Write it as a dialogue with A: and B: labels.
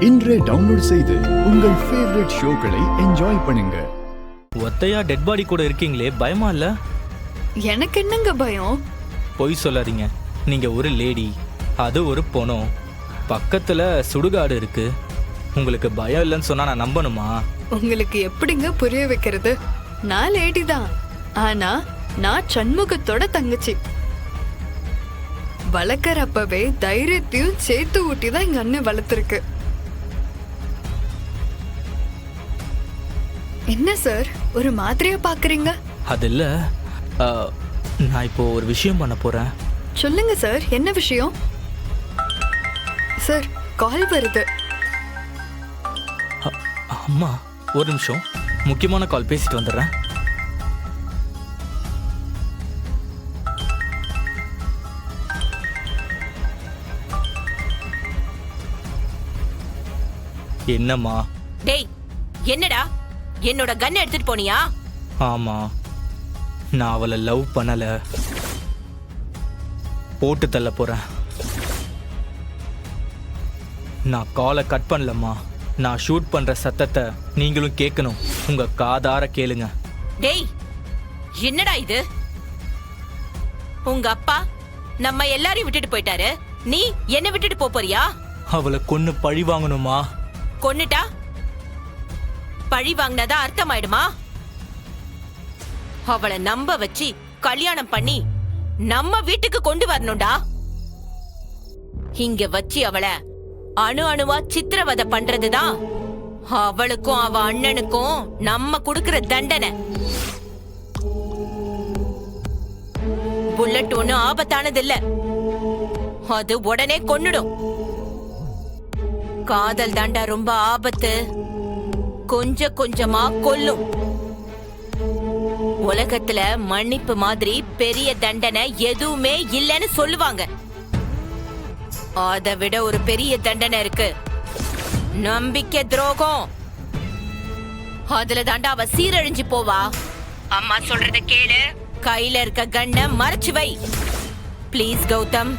A: இன்றே டவுன்லோட் செய்து உங்கள் ஃபேவரட் ஷோக்களை என்ஜாய் பண்ணுங்க.
B: ஒத்தையா டெட் பாடி கூட இருக்கீங்களே, பயமா இல்ல?
C: எனக்கு என்னங்க பயம்?
B: பொய் சொல்லாதீங்க. நீங்க ஒரு லேடி, அது ஒரு பொணம், பக்கத்துல சுடுகாடு இருக்கு. உங்களுக்கு பயம் இல்லைன்னு சொன்னா நான் நம்பணுமா?
C: உங்களுக்கு எப்படிங்க புரிய வைக்கிறது? நான் லேடி தான், ஆனா நான் சண்முகத்தோட தங்கச்சி. வளர்க்கறப்பவே தைரியத்தையும் சேர்த்து ஊட்டி தான் எங்க அண்ணன் வளர்த்துருக்கு. என்ன சார் ஒரு மாதிரியா பாக்குறீங்க?
B: அது இல்ல, நான் இப்போ ஒரு விஷயம் பண்ண போறேன்.
C: சொல்லுங்க சார், என்ன விஷயம்? சார் கால் வருது.
B: அம்மா ஒரு நிமிஷம், முக்கியமான கால், பேசிட்டு வந்துடுறேன். என்னம்மா?
D: டேய், என்னடா என்னோட கன் எடுத்துட்டு போனியா?
B: ஆமா, நான் அவளை லவ் பண்ணல, போட்டு தள்ள போறேன். நான் காலை கட் பண்ணலம்மா. நான் ஷூட் பண்ற சத்தத்தை நீங்களும் கேட்கணும். உங்க காதார கேளுங்க.
D: டேய், என்னடா இது? உங்க அப்பா நம்ம எல்லாரையும் விட்டுட்டு போயிட்டாரு, நீ என்ன விட்டுட்டு போறியா?
B: அவளை கொன்னு பழி வாங்கணுமா?
D: கொன்னுட்டா பழி வாங்கினதா அர்த்தமாயிடுமா? அவளை நம்ப வச்சு கல்யாணம் பண்ணி நம்ம வீட்டுக்கு கொண்டு வரணும்டா. இங்க வச்சு அவளை அணு அணுவா சித்திரவதை பண்றதுதான் அவளுக்கும் அவ அண்ணனுக்கும் நம்ம கொடுக்கிற தண்டனை. புல்லட் ஒண்ணு ஆபத்தானது இல்ல, அது உடனே கொன்னுடும். காதல் தாண்டா ரொம்ப ஆபத்து, கொஞ்சம் கொஞ்சமா கொல்லும். உலகத்துல மன்னிப்பு மாதிரி பெரிய தண்டனை எதுவுமே இல்லைன்னு சொல்லுவாங்க. அதை விட ஒரு பெரிய தண்டனை இருக்கு, நம்பிக்கை துரோகம். அதுல தாண்டா அவ சீரழிஞ்சு போவா. அம்மா சொல்றத கேளு, கையில இருக்க கண்ணை மறைச்சு வை. ப்ளீஸ் கௌதம்.